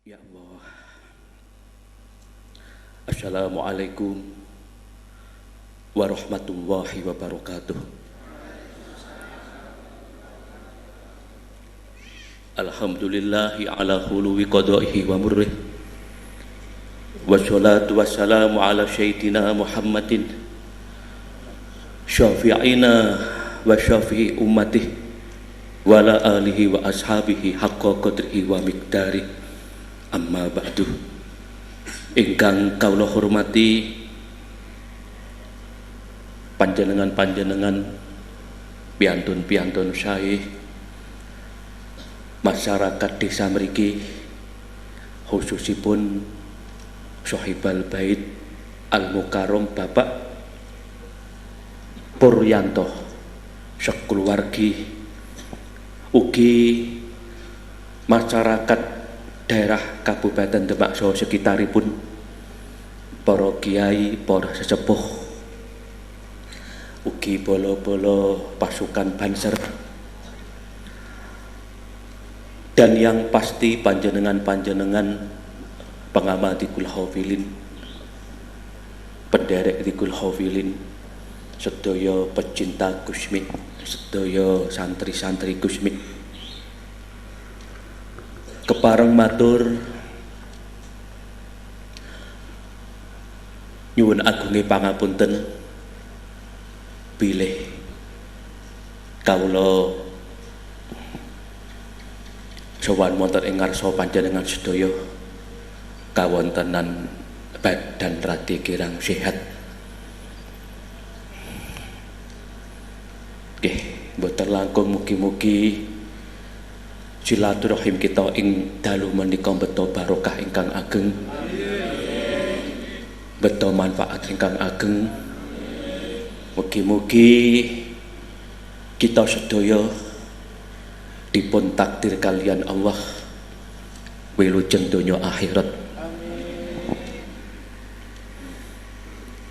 Ya Allah. Assalamualaikum warahmatullahi wabarakatuh. Alhamdulillahi ala huluwi qadaihi wa murrih. Wassalatu wassalamu ala sayyidina Muhammadin syafi'ina wa syafi'i ummatih wa ala alihi wa ashabihi haqqa qadrihi wa miqdari. Amma ba'du. Ingkang kawula hormati panjenengan-panjenengan piantun-piantun sae masyarakat desa mriki, khususipun Sohibal Bait Al Mukarram Bapak Puryanto sekuluwargi, ugi masyarakat daerah Kabupaten Demak saha sekitaripun, para kiai, para sesepuh, ugi bolo-bolo pasukan Banser, dan yang pasti panjenengan-panjenengan pengamati kul hafilin, penderek di kul hafilin, sedaya pecinta Gusmi, sedaya santri-santri Gusmi. Kepareng matur nyuwun agunge pangapunten bilih kawula sowan wonten ing ngarsa panjenengan sedaya kawontenan badan radi kirang sehat. Nggih, mboten langkung mugi-mugi silaturahim kita ing dalu menika beto barokah ingkang ageng, beto manfaat ingkang ageng. Mugi-mugi kita sedaya dipun takdir kalian Allah wilujeng donya akhirat.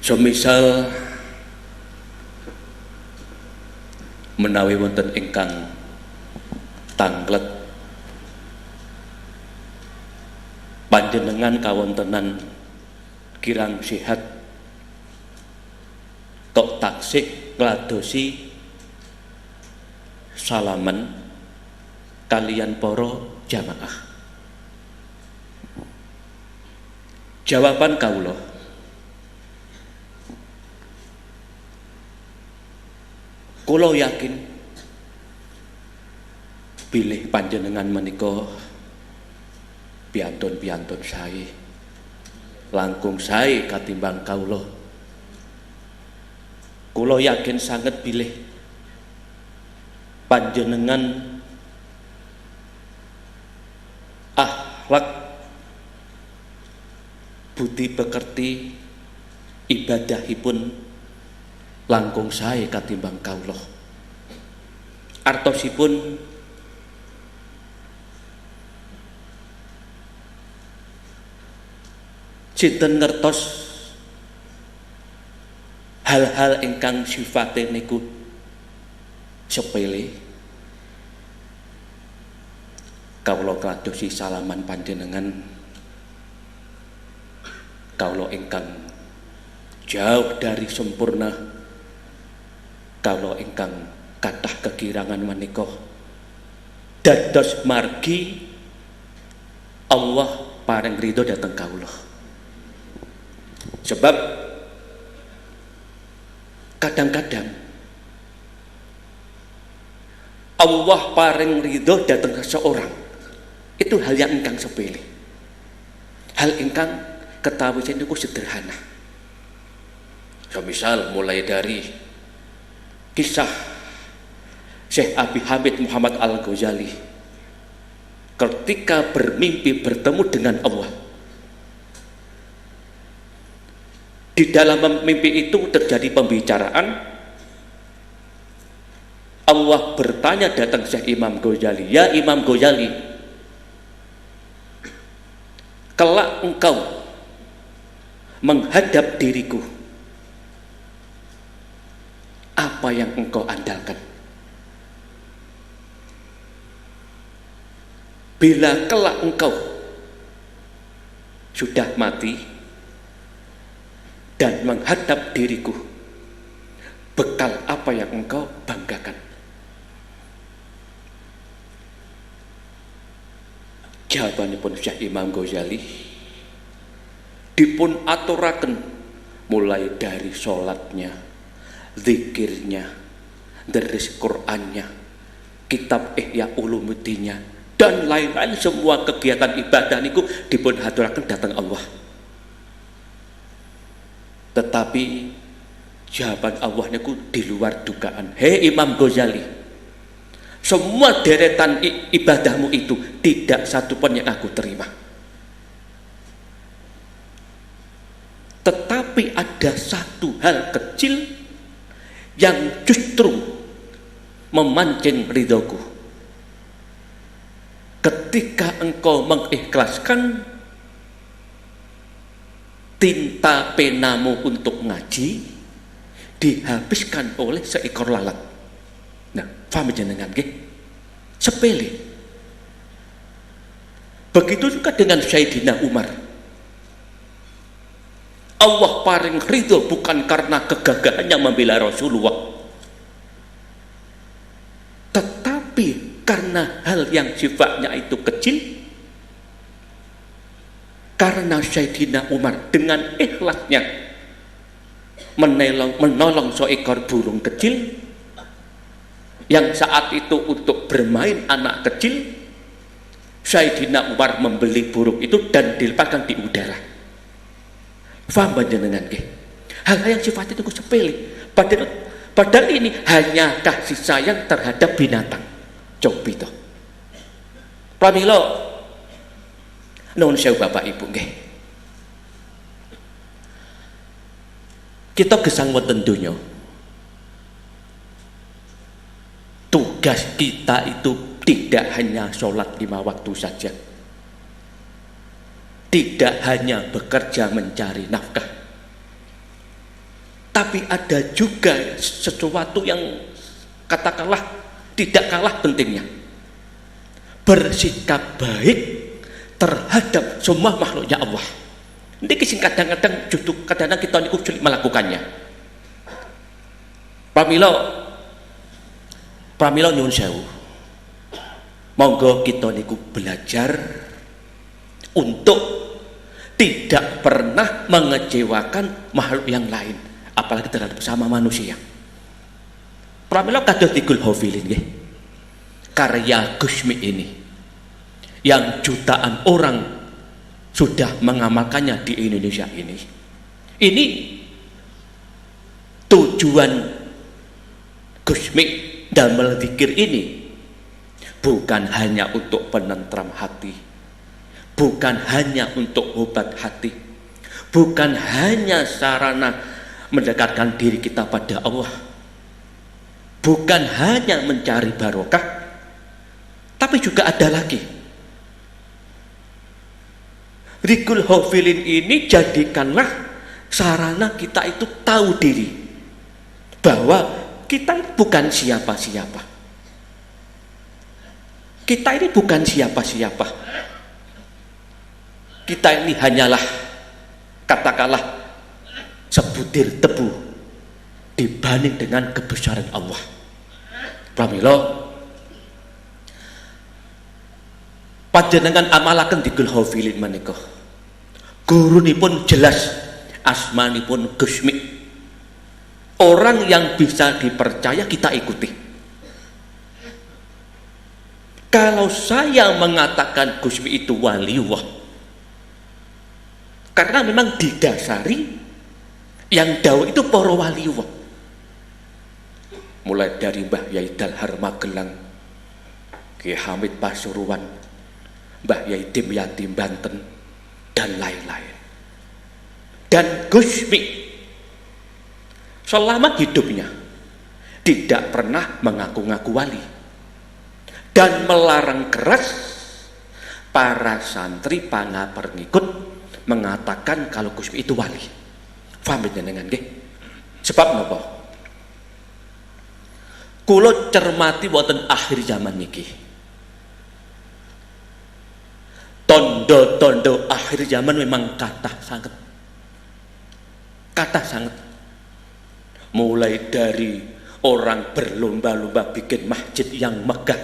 Semisal menawi wonten ingkang tanglet panjenengan kawontenan kirang sehat tok taksih ngladosi salaman kalian para jamaah. Jawaban kawula, kula yakin bilih panjenengan menika piantun-piantun sae, langkung sae katimbang kawula. Kula yakin sanget bilih panjenengan akhlak, budi pekerti, ibadahipun langkung sae katimbang kawula. Artosipun sinten ngertos hal-hal ingkang sifate niku sepele, kawula kladosi salaman panjenengan, kawula ingkang jauh dari sempurna, kawula ingkang kathah kekirangan menika dados margi Allah paring ridho dhateng kawula. Sebab kadang-kadang Allah paring ridho datang ke seorang itu hal yang ingkang sepele, hal ingkang ketawisan itu sederhana. Misal mulai dari kisah Syekh Abi Hamid Muhammad Al-Ghazali ketika bermimpi bertemu dengan Allah. Di dalam mimpi itu terjadi pembicaraan. Allah bertanya datang Syekh Imam Ghazali, "Ya Imam Ghazali, kelak engkau menghadap diriku, apa yang engkau andalkan? Bila kelak engkau sudah mati dan menghadap diriku, bekal apa yang engkau banggakan? Jawabanipun Syekh Imam Ghazali, dipun aturaken mulai dari sholatnya, zikirnya, deres Qur'annya, kitab Ihya Ulumuddinnya, dan lain-lain, semua kegiatan ibadah niku dipun haturaken datang Allah. Tetapi jawaban Allah niku di luar dugaan. Hei Imam Ghazali, semua deretan ibadahmu itu tidak satu pun yang aku terima. Tetapi ada satu hal kecil yang justru memancing ridhoku. Ketika engkau mengikhlaskan tinta penamu untuk ngaji dihabiskan oleh seekor lalat. Nah, paham jenengan nggih? Sepele. Begitu juga dengan Sayyidina Umar. Allah paling ridho bukan karena kegagahannya membela Rasulullah, tetapi karena hal yang sifatnya itu kecil. Karena Sayyidina Umar dengan ikhlasnya menolong seekor burung kecil yang saat itu untuk bermain anak kecil, Sayyidina Umar membeli burung itu dan dilepaskan di udara. Faham panjenengan nggih? Hal-hal yang sifatnya itu sepele, padahal ini hanya kasih sayang terhadap binatang. Coba itu. Pramila nuwun sewu Bapak Ibu nggih. Kita gesang wonten donya. Tugas kita itu tidak hanya sholat 5 waktu saja, tidak hanya bekerja mencari nafkah, tapi ada juga sesuatu yang katakanlah tidak kalah pentingnya, bersikap baik terhadap semua makhluknya Allah. Ini kadang-kadang justru kadang-kadang kita niku sulit melakukannya. Pramila nyuwun sewu, monggo kita niku belajar untuk tidak pernah mengecewakan makhluk yang lain, apalagi terhadap sama manusia. Pramila kados Tigul Hafilin nggih, karya Gusmi ini yang jutaan orang sudah mengamalkannya di Indonesia ini. Ini tujuan Gusmi dan berzikir ini bukan hanya untuk penentram hati, bukan hanya untuk obat hati, bukan hanya sarana mendekatkan diri kita pada Allah, bukan hanya mencari barokah, tapi juga ada lagi. Tigul Hafilin ini jadikanlah sarana kita itu tahu diri bahwa kita bukan siapa-siapa. Kita ini bukan siapa-siapa. Kita ini hanyalah katakanlah sebutir tebu dibanding dengan kebesaran Allah. Pramila panjenengan amalaken Tigul Hafilin menika. Gurunipun jelas, asmanipun Gusmi. Orang yang bisa dipercaya kita ikuti. Kalau saya mengatakan Gusmi itu waliullah, karena memang didasari yang dawuh itu para waliullah. Mulai dari Mbah Yai Dalhar Magelang, Ki Hamid Pasuruan, Mbah Yai Dimyati Banten, dan lain-lain. Dan Gusmi selama hidupnya tidak pernah mengaku-ngaku wali dan melarang keras para santri pengikut mengatakan kalau Gusmi itu wali. Paham jenengan nggih? Sebab napa? Kula cermati wonten akhir zaman niki. tondo-tondo akhir zaman memang kathah sangat. Mulai dari orang berlomba-lomba bikin masjid yang megah,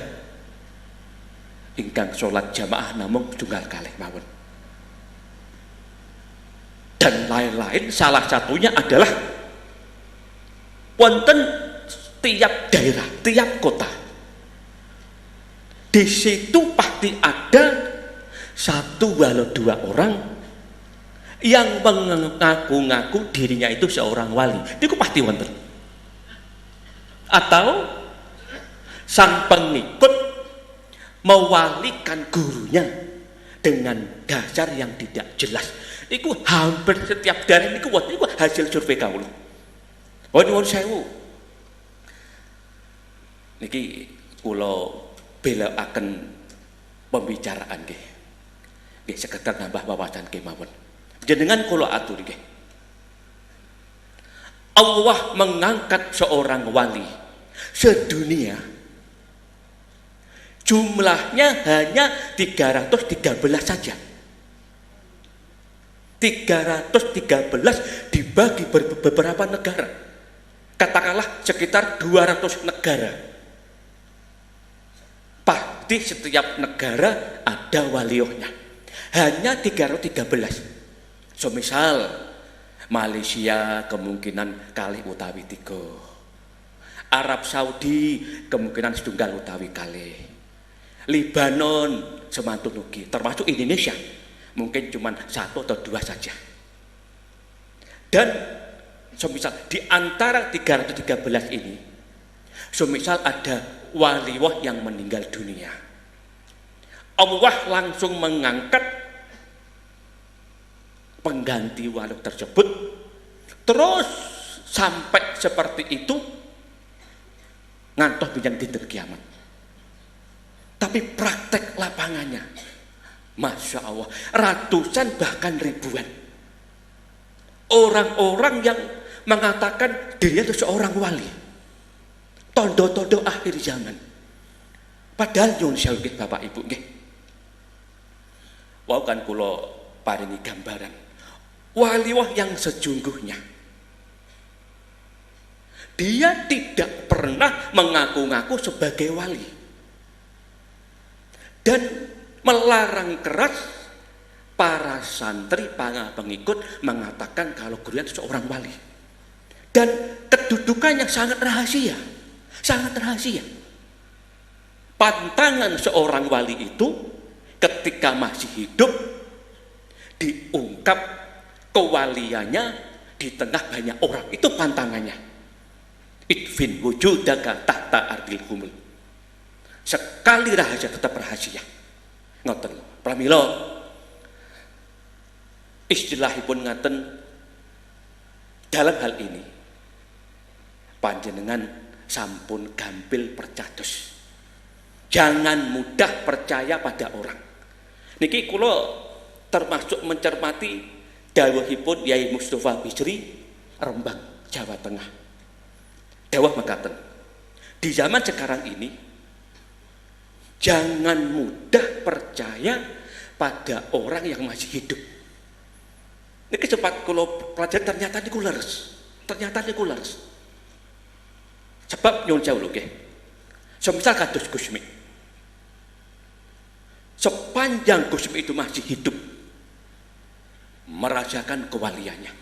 ingkang sholat jamaah namung tunggal kalih mawon, dan lain-lain. Salah satunya adalah wonten tiap daerah, tiap kota, di situ pasti ada satu walau dua orang yang mengaku-ngaku dirinya itu seorang wali. Itu pasti wonten. Atau sang pengikut mewalikan gurunya dengan dasar yang tidak jelas. Itu hampir setiap daerah itu hasil survei kawula. Oh nyuwun sewu. Niki kula belakaken pembicaraan nggih. Nggih sekedar nambah wawasan kemawon. Jenengan kula atur nggih. Allah mengangkat seorang wali sedunia, jumlahnya hanya 313 saja. 313 dibagi beberapa negara. Katakanlah sekitar 200 negara. Pasti setiap negara ada waliohnya. Hanya 313. So misal Malaysia kemungkinan kalih utawi 3, Arab Saudi kemungkinan setunggal utawi kalih, Libanon semantun ugi, termasuk Indonesia mungkin cuma 1 atau 2 saja. Dan semisal di antara 313 ini, semisal ada waliwah yang meninggal dunia, Allah langsung mengangkat pengganti wali tersebut, terus sampai seperti itu ngantos binjang dinten kiamat. Tapi praktek lapangannya, Masya Allah, ratusan bahkan ribuan orang-orang yang mengatakan dirinya itu seorang wali, tondo-tondo akhir zaman. Padahal nyuwun sewu nggih Bapak Ibu nggih, wau kan kula paringi gambaran waliwah yang sejungguhnya. Dia tidak pernah mengaku-ngaku sebagai wali dan melarang keras para santri, para pengikut mengatakan kalau gurunya itu seorang wali. Dan kedudukannya sangat rahasia, sangat rahasia. Pantangan seorang wali itu ketika masih hidup diungkap kewaliannya di tengah banyak orang, itu pantangannya. Idfin wujudaka tahta ardil humul. Sekali rahasia tetap rahasia. Ngoten pramila istilahipun ngaten, dalam hal ini panjenengan sampun gampil percados. Jangan mudah percaya pada orang. Niki kula termasuk mencermati dawuhipun Yai Mustofa Bisri, Rembang, Jawa Tengah. Dawuh mekaten, di zaman sekarang ini jangan mudah percaya pada orang yang masih hidup. Niki sempat kula pelajari, ternyata niku leres. Sebab nyuwun sewu nggih. Semisal kados Gusmi, sepanjang Gusmi itu masih hidup, merasakan kewaliannya.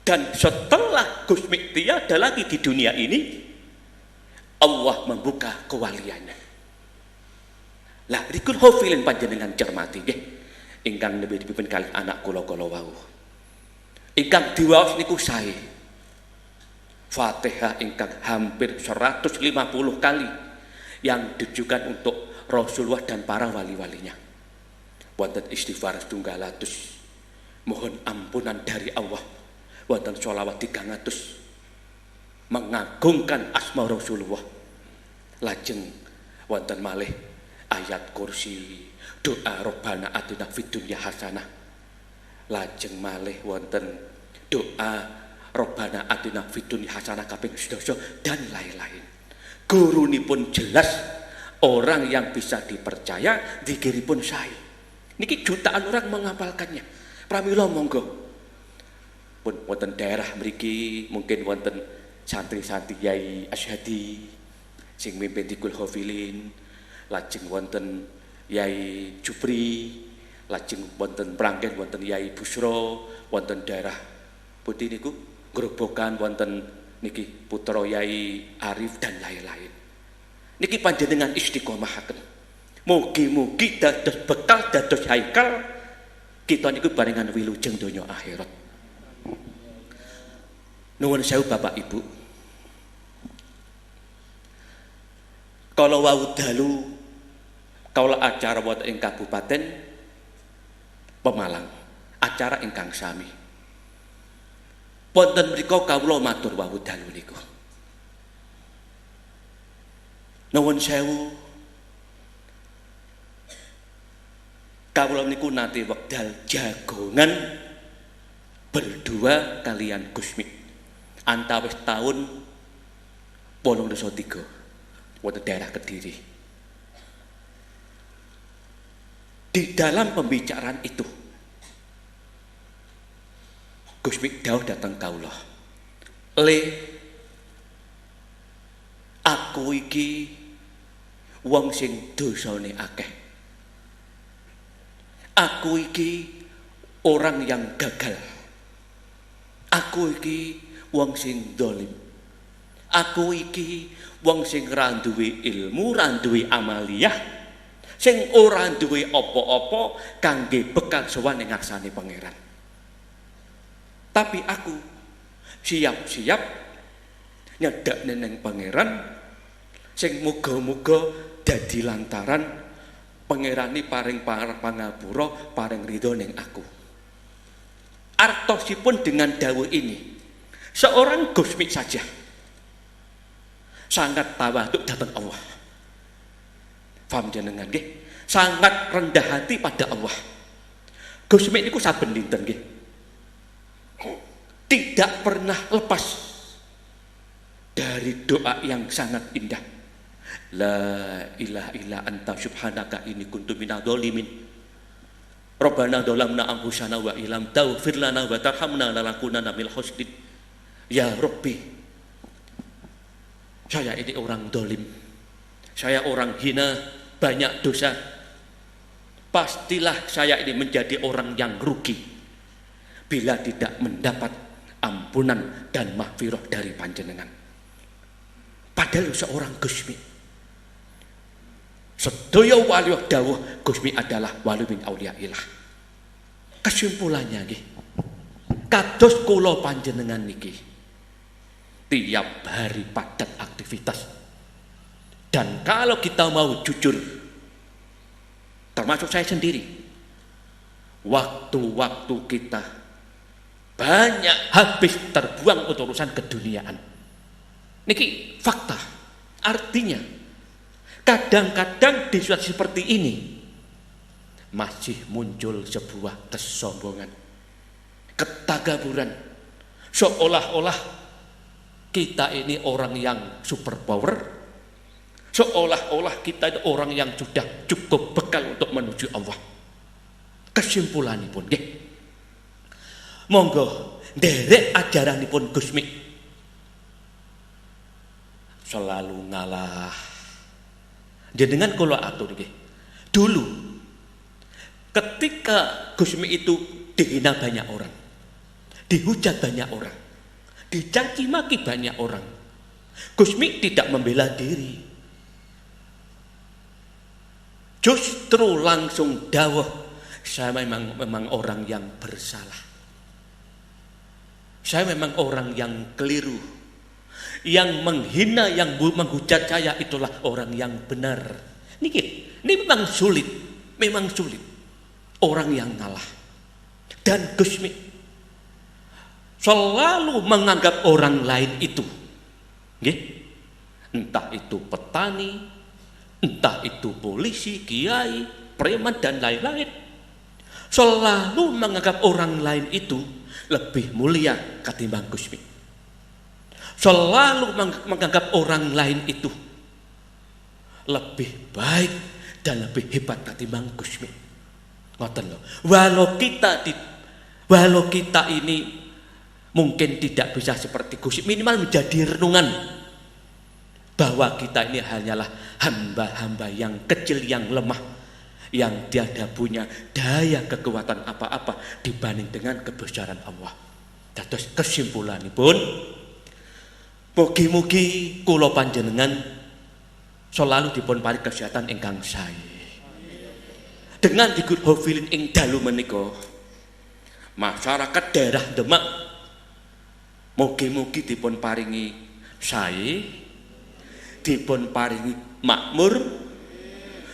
Dan setelah Gusmi tiada lagi di dunia ini, Allah membuka kewaliannya. Lah rikul hofilin panjenengan cermati nggih, ingkang lebih dipimpin kali anak kula-kula wau. Ingkang diwaos niku sae Fatihah ingkang hampir 150 kali yang ditujukan untuk Rasulullah dan para wali-walinya. Wonten istighfar 300, mohon ampunan dari Allah. Wonten sholawat 300, mengagungkan asma Rasulullah. Lajeng wonten malih ayat kursi, doa Rabbana atina fid dunya hasanah. Lajeng malih wonten doa Rabbana atina fid dunya hasanah kaping 12 dan lain-lain. Gurunipun jelas, orang yang bisa dipercaya, dzikiripun sae. Niki jutaan orang menghafalkannya. Pramila monggo. Pun wonten daerah mriki mungkin wonten santri-santri Yai Asyhadi sing mimpin Dikul Hafilin, lajeng wonten Yai Jupri, lajeng wonten Prangken wonten Yai Busro, wonten daerah pundi niku Grobogan wonten niki putra Yai Arif dan lain-lain. Niki panjenengan istiqomahaken. Mugi-mugi dados bekal dados haikal kita niku barengan wilujeng donya akhirat. Nuwun sewu Bapak Ibu. Kalau wau dalu kaula acara wonten ing Kabupaten Pemalang, acara ingkang sami. Wonten mriku kawula matur wau dalu niku. Nuwun sewu. Kawula niku nate wekdal jagongan berdua kalian Gusmi antawis tahun 2003 wonten daerah Kediri. Di dalam pembicaraan itu Gusmi dawuh dateng kawula, "Le, aku iki wong sing dosane akeh. Aku iki orang yang gagal. Aku iki wong sing dolim. Aku iki wong sing ra duwe ilmu, ra duwe amaliyah, sing ora duwe apa-apa kangge bekal sowan ing ngarsane pangeran. Tapi aku siap-siap nyedak neneng pangeran sing muga-muga dadi lantaran pangerani paring pangapura, paring ridho ning aku." Artosipun dengan dawuh ini, seorang Gusmi saja sangat tawadhu datang Allah. Paham jenengan nggih? Sangat rendah hati pada Allah. Gusmi niku saben dinten nggih tidak pernah lepas dari doa yang sangat indah. La ilaha illa anta subhanaka inni kuntu minadz dzalimin. Rabbana dzalamna anfusana wa illam taghfir lana wa tarhamna lanakunanna minal khasirin. Ya Rabbi, saya ini orang dolim, saya orang hina, banyak dosa. Pastilah saya ini menjadi orang yang rugi bila tidak mendapat ampunan dan mahfirah dari panjenengan. Padahal seorang Gusmi, sedaya wali dawuh Gusmi adalah wali min auliyaillah. Kesimpulannya nggih, kados kula panjenengan niki tiap hari padat aktivitas. Dan kalau kita mau jujur, termasuk saya sendiri, waktu-waktu kita banyak habis terbuang untuk urusan keduniaan. Niki fakta. Artinya kadang-kadang di situasi seperti ini masih muncul sebuah kesombongan, ketagaburan, seolah-olah kita ini orang yang super power, seolah-olah kita itu orang yang sudah cukup bekal untuk menuju Allah. Kesimpulanipun nggih, monggo nderek ajaranipun Gusmi selalu ngalah. Jenengan kula atur nggih. Dulu ketika Gusmi itu dihina banyak orang, dihujat banyak orang, dicaci maki banyak orang, Gusmi tidak membela diri. Justru langsung dawuh, saya memang orang yang bersalah. Saya memang orang yang keliru. Yang menghina, yang menghujat saya itulah orang yang benar. Ini memang sulit, memang sulit. Orang yang ngalah. Dan Gusmi selalu menganggap orang lain itu, entah itu petani, entah itu polisi, kiai, preman dan lain-lain, selalu menganggap orang lain itu lebih mulia ketimbang Gusmi. Selalu menganggap orang lain itu lebih baik dan lebih hebat katimbang Gusmi. Ngoten lho. Walau kita ini mungkin tidak bisa seperti Gusmi, minimal menjadi renungan bahwa kita ini hanyalah hamba-hamba yang kecil, yang lemah, yang tiada punya daya kekuatan apa-apa dibanding dengan kebesaran Allah. Dados kesimpulanipun, mugi-mugi kula panjenengan selalu dipun paring kesehatan ingkang sae. Dengan dikuhofilin ing dalu menika, masyarakat daerah Demak mugi-mugi dipun paringi sae, dipun paringi makmur,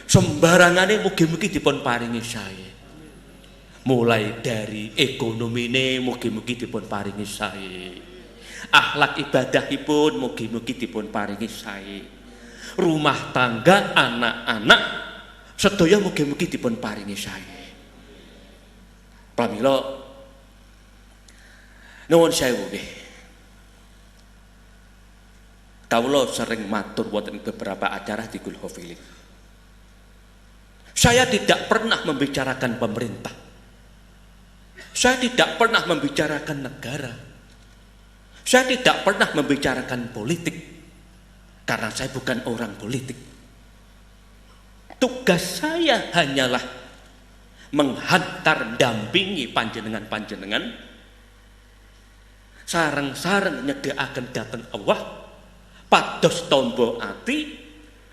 sembarangane mugi-mugi dipun paringi sae. Mulai dari ekonomine mugi-mugi dipun paringi sae. Akhlak ibadahipun mugi-mugi dipun paringi sae. Rumah tangga, anak-anak sedaya mugi-mugi dipun paringi sae. Pramila nuwun sewu nggih. Kawula sering matur wonten beberapa acara di Gulhofilin. Saya tidak pernah membicarakan pemerintah. Saya tidak pernah membicarakan negara. Saya tidak pernah membicarakan politik. Karena saya bukan orang politik. Tugas saya hanyalah menghantar dampingi panjenengan-panjenengan, sareng-sareng nyedhakaken dhateng Allah, pados tombo ati,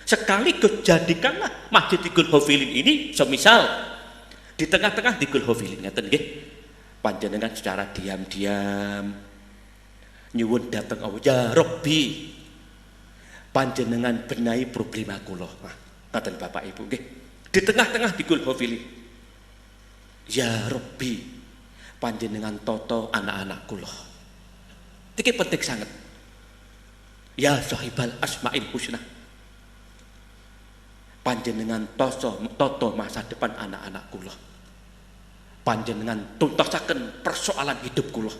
sekaligus jadikanlah Masjid Gulhofilin ini semisal di tengah-tengah di Gulhofilin ngeten nggih, panjenengan secara diam-diam nyuwun dhateng Allah, ya Rabbi panjenengan benahi problema kula. Ngaten Bapak Ibu nggih. Di tengah-tengah di Gulhofilin, ya Rabbi panjenengan toto anak-anak kula. Iki penting sangat. Ya sahibal asmail husna, panjenengan toto masa depan anak-anak kula. Panjenengan tuntasaken persoalan hidup kula.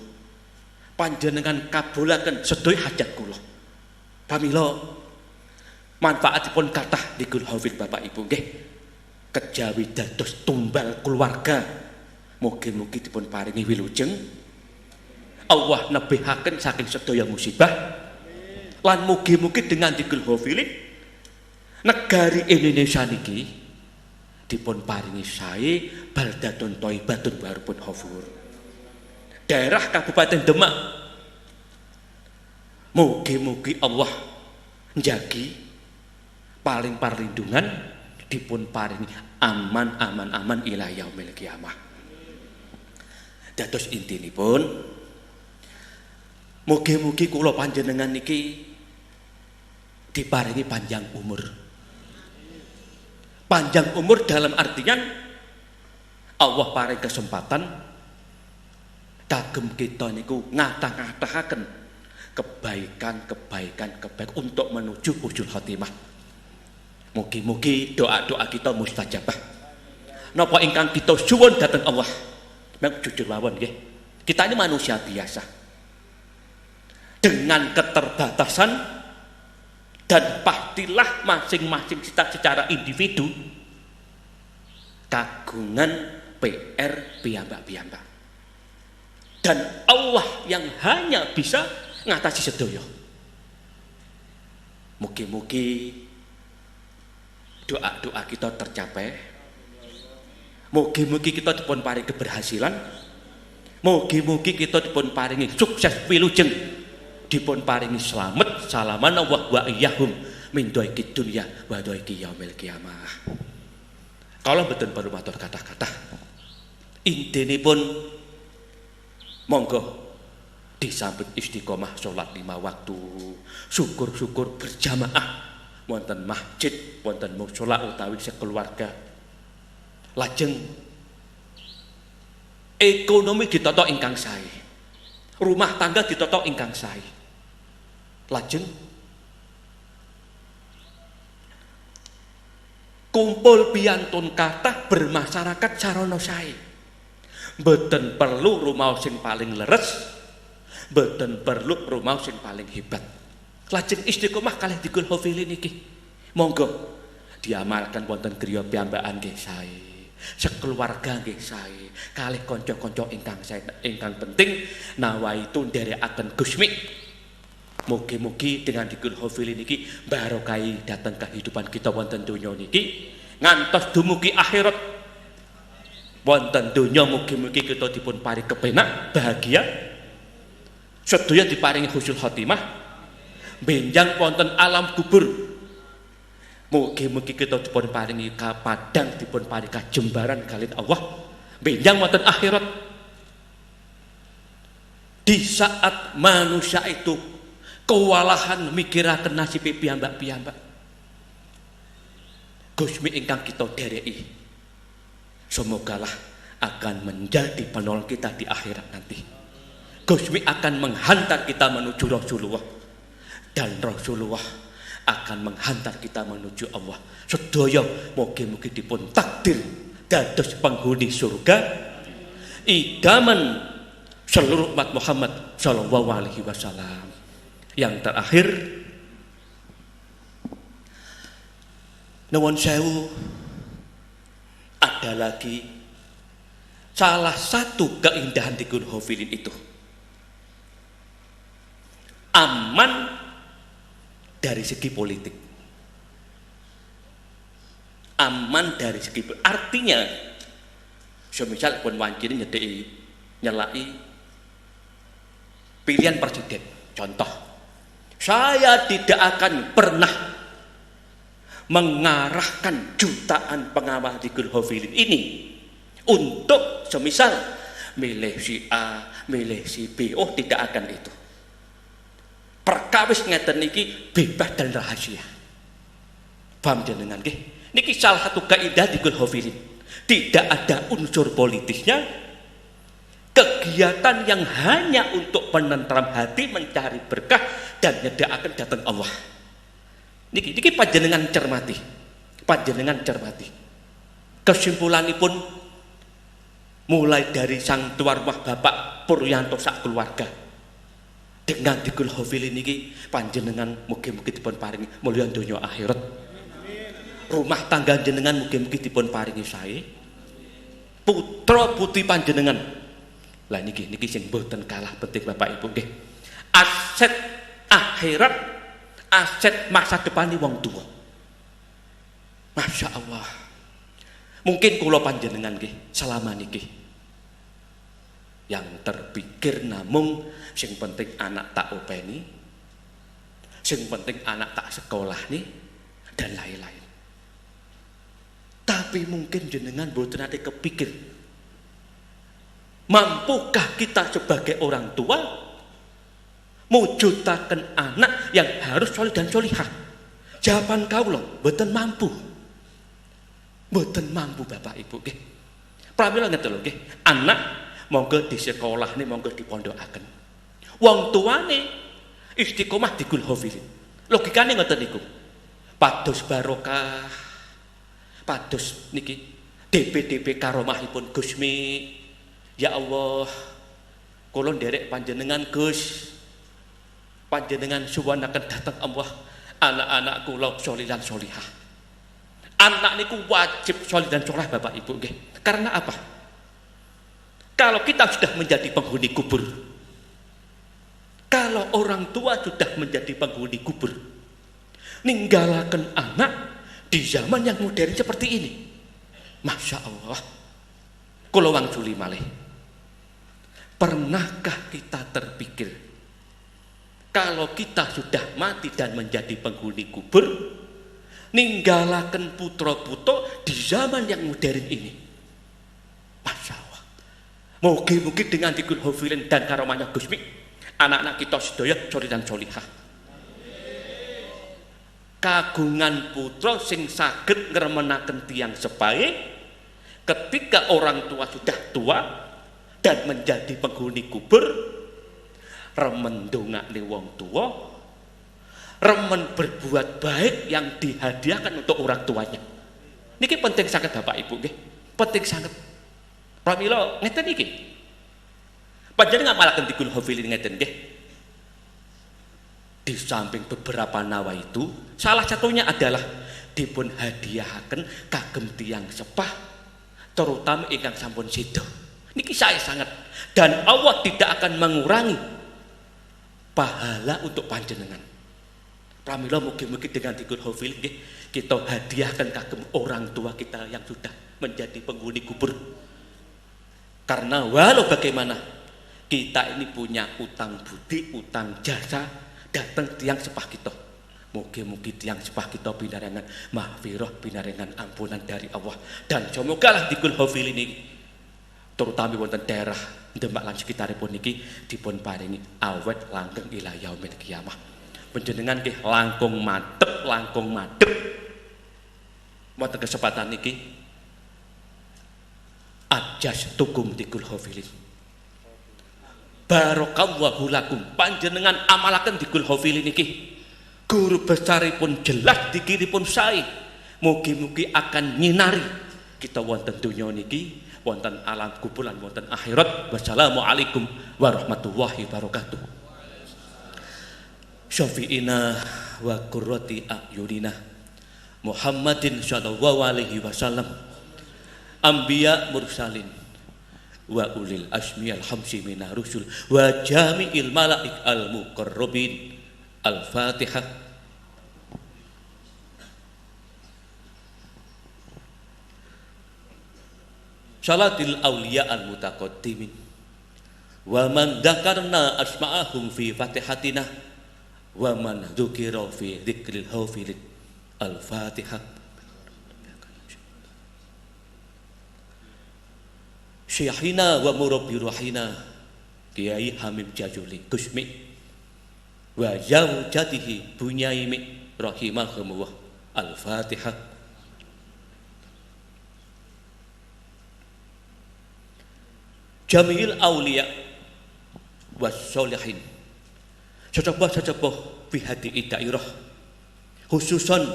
Panjenengan kabulaken sedaya hajat kula. Pamila manfaatipun kathah di Gulhofilin Bapak Ibu nggih. Kejawi dados tumbal keluarga, mugi-mugi dipun paringi wilujeng, Allah nebihaken saking sedaya musibah, lan mugi-mugi dengan di Gulhofilin negari Indonesia niki dipun paringi sae baldatun thayyibatun warupun ghafur. Daerah Kabupaten Demak mugi-mugi Allah njagi paling parlindungan, dipun paringi aman ila yaumil qiyamah. Dados intinipun mugi-mugi kula panjenengan niki diparingi panjang umur. Panjang umur dalam artian Allah paring kesempatan kagem kita niku ngatah-ngatahaken kebaikan untuk menuju husnul khotimah. Mugi-mugi doa-doa kita mustajabah. Napa ingkang kita suwun dhateng Allah, mek jujur mawon nggih. Kita ini manusia biasa. Dengan keterbatasan dan pastilah masing-masing kita secara individu kagungan PR piyambak-piyambak. Dan Allah yang hanya bisa ngatasi sedaya. Mugi-mugi doa-doa kita tercapai. Mugi-mugi kita dipun paringi keberhasilan. Mugi-mugi kita dipun paringi sukses wilujeng, dipun paringi selamat salaman wa iyyahum min dhaiki dunya wa dhaiki yaumil qiyamah. Kalau mboten perlu matur kata-kata, intinipun monggo disambut istiqomah sholat 5 waktu, syukur-syukur berjamaah wonten masjid, wonten mushola utawi sekeluarga. Lajeng ekonomi ditata ingkang sae, rumah tangga ditata ingkang sae. Lajeng kumpul piantun kathah bermasyarakat sarana sae. Mboten perlu rumaos sing paling leres, mboten perlu rumaos sing paling hebat. Lajeng istiqomah kalih di Gulhofilin niki. Monggo diamalkan wonten griya piyambakan nggih sae. Sekeluarga nggih sae, kalih kanca-kanca ingkang penting nawaitu nderekaken Gusmi. Mugi-mugi dengan dikul hafil niki barokai datang kehidupan kita wonten donya niki ngantos dumugi akhirat. Wonten donya mugi-mugi kita dipun paring kepenak bahagia. Sedaya diparingi husnul khotimah. Benjang wonten alam kubur. Mugi-mugi kita dipun paringi kapadang, dipun paringi kajembaran kalih Allah. Benjang wonten akhirat. Di saat manusia itu kewalahan mikiraken nasib piyambak-piyambak, Gusmi ingkang kita dereki semogalah akan menjadi penolong kita di akhirat nanti. Gusmi akan menghantar kita menuju Rasulullah dan Rasulullah akan menghantar kita menuju Allah. Sedaya mugi-mugi dipun takdir dados penghuni surga idaman seluruh umat Muhammad sallallahu alaihi wasallam. Yang terakhir, nuwun sewu, ada lagi salah satu keindahan di Gunung Hafilin itu aman dari segi politik, aman dari segi artinya semisal pun wancine nyelai pilihan presiden, contoh, saya tidak akan pernah mengarahkan jutaan pengawal di Gunung Hafilin ini untuk semisal milih si A, milih si B. Oh, tidak akan itu. Perkawis ngeten niki bebas dan rahasia. Paham jenengan nggih? Niki salah satu kaidah di Gunung Hafilin. Tidak ada unsur politisnya. Kegiatan yang hanya untuk penentram hati, mencari berkah dan nyediakan datang Allah. Niki panjenengan cermati. Panjenengan cermati. Kesimpulanipun mulai dari sang tuan rumah Bapak Puryanto sak keluarga. Dengan dikul hafilin niki panjenengan mugi-mugi dipun paringi mulya donya akhirat. Rumah tangga jenengan mugi-mugi dipun paringi sae. Putra putri panjenengan. Lah niki sing mboten kalah penting Bapak Ibu nggih. Aset akhirat, aset masa depan wong tua. Masya Allah. Mungkin kula panjenengan nggih selama niki yang terpikir namung sing penting anak tak openi, sing penting anak tak sekolah nih dan lain-lain. Tapi mungkin jenengan mboten ate kepikir, mampukah kita sebagai orang tua mujudaken anak yang harus soleh dan solihah? Jawaban kaula mboten mampu. Mboten mampu Bapak Ibu nggih. Pramila ngeten lho nggih, anak monggo di sekolah nih, monggo dipondokaken. Wong tuane istiqomah di Gunung Hafilin. Logikane ngoten niku. Pados barokah. Pados niki DP karomahipun Gusmi. Ya Allah, kula nderek panjenengan Gus. Panjenengan suwanaken dateng Allah anak-anak kula sholih lan sholihah. Anak niku wajib sholih dan sholihah Bapak Ibu nggih. Karena apa? Kalau kita sudah menjadi penghuni kubur, kalau orang tua sudah menjadi penghuni kubur, ninggalaken anak di zaman yang modern seperti ini, Masya Allah. Kula wangsuli malih. Pernahkah kita terpikir kalau kita sudah mati dan menjadi penghuni kubur, ninggalaken putra-putra di zaman yang modern ini? Masya Allah. Mugi-mugi dengan dikul hafilin dan karomahnya Gusmi, anak-anak kita sedaya sholih dan sholihah. Kagungan putra sing saged ngremenaken tiyang sepahe ketika orang tua sudah tua dan menjadi penghuni kubur, remen ndongakne wong tua, remen berbuat baik yang dihadiahkan untuk orang tuanya. Niki penting sangat Bapak Ibu nggih. Penting sangat. Pramila ngeten niki. Panjenengan ngapalaken dikul hafilin ngeten nggih. Di samping beberapa nawa itu, salah satunya adalah dipun hadiahaken kagem tiyang sepah terutama ingkang sampun sedo. Niki saya sangat, dan Allah tidak akan mengurangi pahala untuk panjenengan. Pramila mugi-mugi dengan dikun hafil kita hadiahkan kagem orang tua kita yang sudah menjadi penghuni kubur. Karena walau bagaimana kita ini punya utang budi, utang jasa datang tiang sepah kita. Mugi-mugi tiang sepah kita binarengan mahfirah, binarengan ampunan dari Allah. Dan semoga dikun hafil ini terutama wonten daerah Demak lan sekitaripun niki dipun paringi awet langgeng ila yaumil qiyamah. Panjenengan nggih langkung madhep wonten kesempatan niki ajas tukum tikul hafilin. Barakallahu lakum, panjenengan amalaken dikul hafilin niki. Guru besaripun jelas dikiripun sae. Mugi-mugi akan nyinari kita wonten dunya niki, wonten alam kubur lan wonten akhirat. Wassalamualaikum warahmatullahi wabarakatuh. Syafi'ina wa qurrati a'yunina Muhammadin sallallahu alaihi wasallam anbiya mursalin wa ulil asmi al-hamsi minar rusul wa jami'il malaik al-muqarrabin. Al-Fatihah. Salatil awliya al-mutaqaddimin wa man dzakarna asma'ahum fi fatihatina wa man dzukira fi dzikril hafilin. Al-Fatihah. Syekhina wa murabbi ruhina Kiai Hamim Jajuli Gusmi wa zawjatihi Bunyaimi rahimahumullah. Al-Fatihah. Jami'il awliya was sholihin secepah bihadi dairah khususan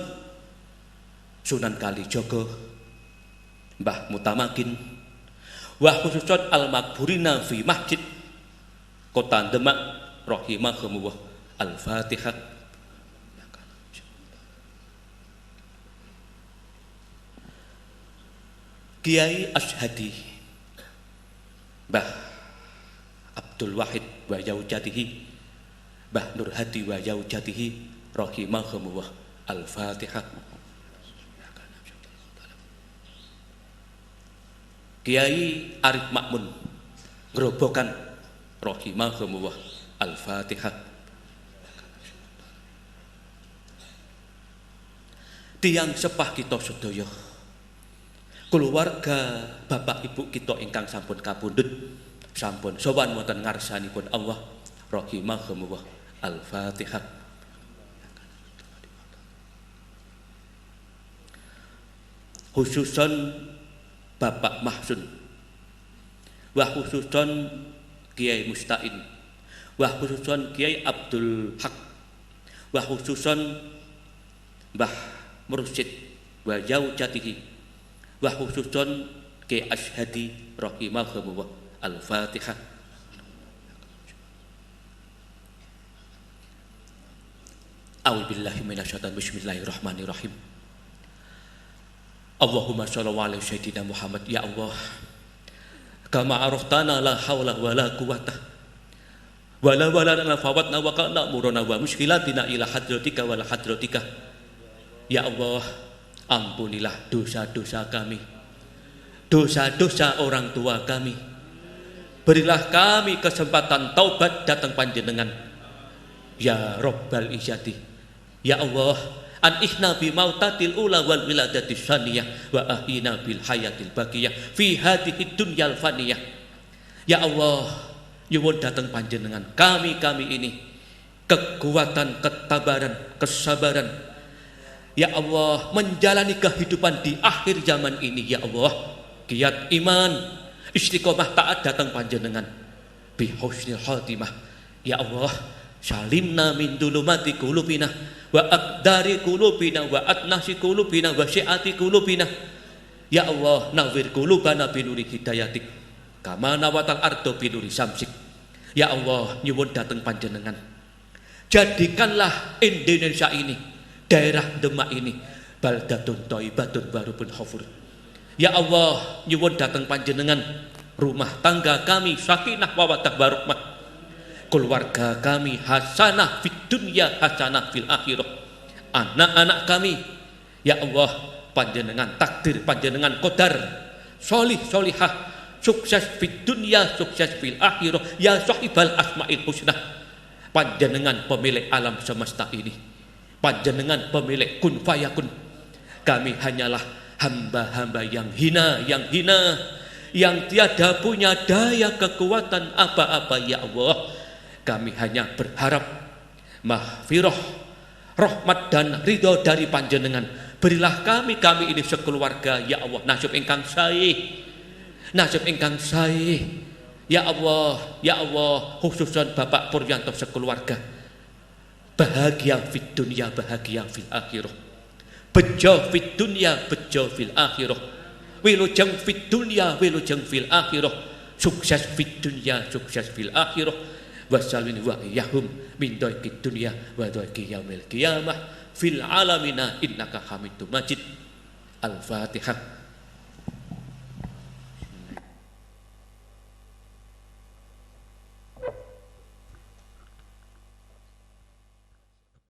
Sunan Kalijaga Mbah Mutamakin wa khususan al-makburina fi masjid Kota Demak rahimahumullah. Al-Fatihah. Kiai Ashadi Mbah Abdul Wahid wa yaujatihi Mbah Nur Hadi wa yaujatihi rahimahumullah. Al-Fatihah. Kiai Arif Makmun Grobogan rahimahumullah. Al-Fatihah. Tiang sepah kita sedaya, keluarga bapak ibu kita ingkang sampun kapundhut, sampun sowan wonten ngarsanipun Allah rahimahumullah. Al-Fatihah. Khususan Bapak Mahsun wa khususan Kiai Mustain wa khususan Kiai Abdul Haq wa khususan Mbah Mursyid wa yaujatihi wa khususan Kiai Ashadi rahimahumullah. Al-Fatihah. A'udzubillahi minasyaitonir rajim. Bismillahirrahmanirrahim. Allahumma shalli ala sayyidina Muhammad. Ya Allah, kama araftana la haula wala quwwata wala lana fawatna wa kana murana wa muskilatina ila hadratika wala hadratika. Ya Allah, ampunilah dosa-dosa kami, dosa-dosa orang tua kami. Berilah kami kesempatan taubat datang panjenengan ya Rabbal Izzati. Ya Allah, an ihna bi mautatil ula wal wiladatis saniyah wa ahina bil hayatil baqiyah fi hadhihi dunyal faniyah. Ya Allah, nyuwun datang panjenengan kami ini kekuatan, ketabaran, kesabaran. Ya Allah, menjalani kehidupan di akhir zaman ini. Ya Allah, giat iman, istiqomah taat datang panjenengan bi husnil khatimah. Ya Allah, salimna min dulumati qulubina wa aqdari qulubina wa atnasi qulubina wa syi'ati qulubina. Ya Allah, nawwir qulubana bi nuri hidayatik kama nawatal ardo bi nuri samsik. Ya Allah, nyuwun dateng panjenengan, jadikanlah Indonesia ini, daerah Demak ini baldatun thayyibatun wa rabbun ghafur. Ya Allah, nyuwun dateng panjenengan rumah tangga kami sakinah mawaddah warahmah, keluarga kami hasanah fid dunya hasanah fil akhirah, anak-anak kami ya Allah panjenengan takdir, panjenengan qadar sholih sholihah, sukses fid dunya sukses fil akhirah ya sahibal asmaul husna. Panjenengan pemilik alam semesta ini, panjenengan pemilik kun fayakun. Kami hanyalah hamba-hamba yang hina, yang tiada punya daya kekuatan apa-apa ya Allah. Kami hanya berharap mahfirah, rahmat dan ridho dari panjenengan. Berilah kami ini sekeluarga ya Allah nasib ingkang sae, nasib ingkang sae ya Allah, khususan Bapak Puryanto sekeluarga bahagia fid dunya bahagia fil akhirah, bejo fid dunya bejo fil akhirah, wilujeng fid dunya wilujeng fil akhirah, sukses fid dunya sukses fil akhirah, wasalin wa yahum min daikid dunya wa daiki yaumil qiyamah fil alamina innaka hamidum majid. Al-Fatihah.